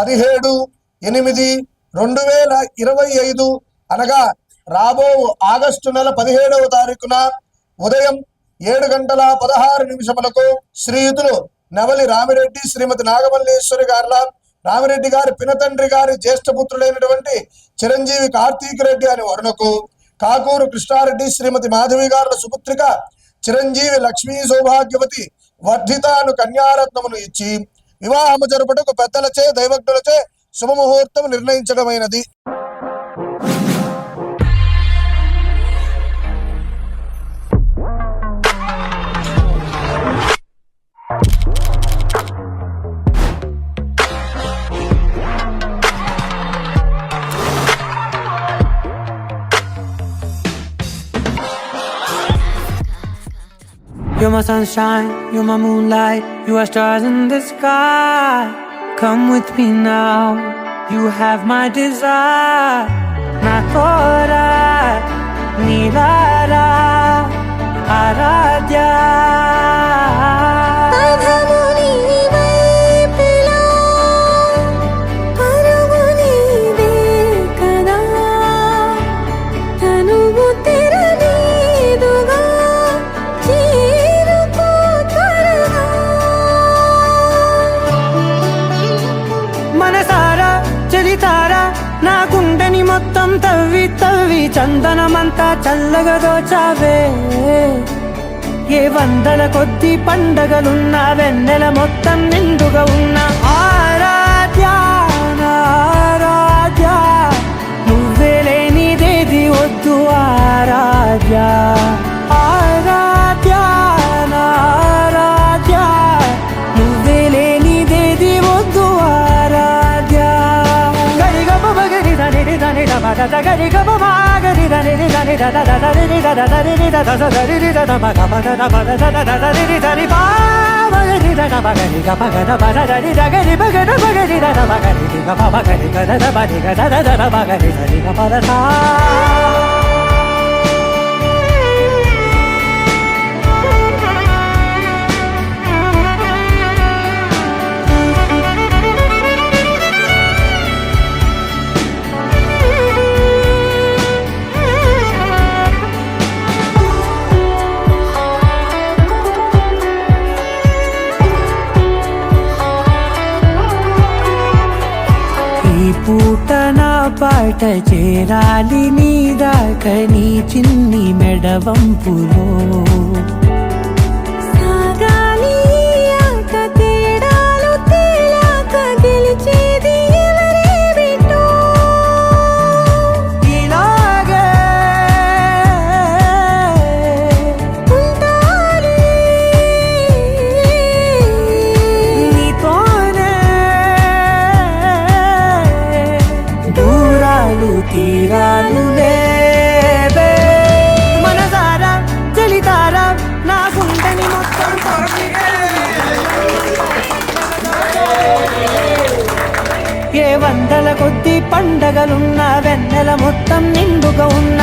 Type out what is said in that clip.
17/8/2025 అనగా రాబో ఆగస్టు నెల 17వ తారీఖున ఉదయం 7:16 శ్రీయుతులు నవలి రామిరెడ్డి శ్రీమతి నాగమల్లేశ్వరి గార్ల రామిరెడ్డి గారి పినతండ్రి గారి జ్యేష్ఠపుత్రుడైనటువంటి చిరంజీవి కార్తీక్ రెడ్డి అని వరుణకు కాకూరు కృష్ణారెడ్డి శ్రీమతి మాధవి గారుల సుపుత్రిక చిరంజీవి లక్ష్మీ సౌభాగ్యవతి వర్ధితాను కన్యారత్నమును ఇచ్చి వివాహము జరుపుటకు పెద్దలచే దైవజ్ఞులచే శుభముహూర్తం నిర్ణయించడమైనది. You're my sunshine, you're my moonlight, you are stars in the sky. Come with me now, you have my desire. Na tora, nilara, aradhya. నా గుండెని మొత్తం తవ్వి తవ్వి చందనమంతా చల్లగా దోచావే. ఏ వందల కొద్ది పండగలున్నా వెన్నెల మొత్తం నిండుగా ఉన్న ఆరాధ్య ఆరాధ్య నువ్వే లేనిదేది వద్దు ఆరాధ్య ఆరాధ్య ఆరాధ్య నువ్వే లేనిదేది వద్దు ఆరాధ్య. గరి గమ గరి దని దని ద ద ద రి ద ద ద రి ద ద ద రి ద ద మ గ ప ద ద ప ద ద ద ద రి ద రి పా మ రి ద గ ప గ రి గ ప గ ద ప ద రి ద గ రి ప గ ద ప గ రి ద ద ప గ రి గ ప ప గ రి గ ద ద ప రి గ ద ద ద ద ప గ రి ద రి గ ప ద థా. పూట నా పాట చేరాలి నీ దాక నీ చిన్ని మెడవంపులో సాగాలి ఆట తేడాలు తేలాక గెలిచేది ఎవరే బిడ్డో. ఇలాగే ఉంటాలి నీతోనే తీరాలు లేవే. మనసారా చలితారా నా గుండెని మొత్తం ఏ వందల కొద్ది పండగలున్న వెన్నెల మొత్తం నిండుగా ఉన్న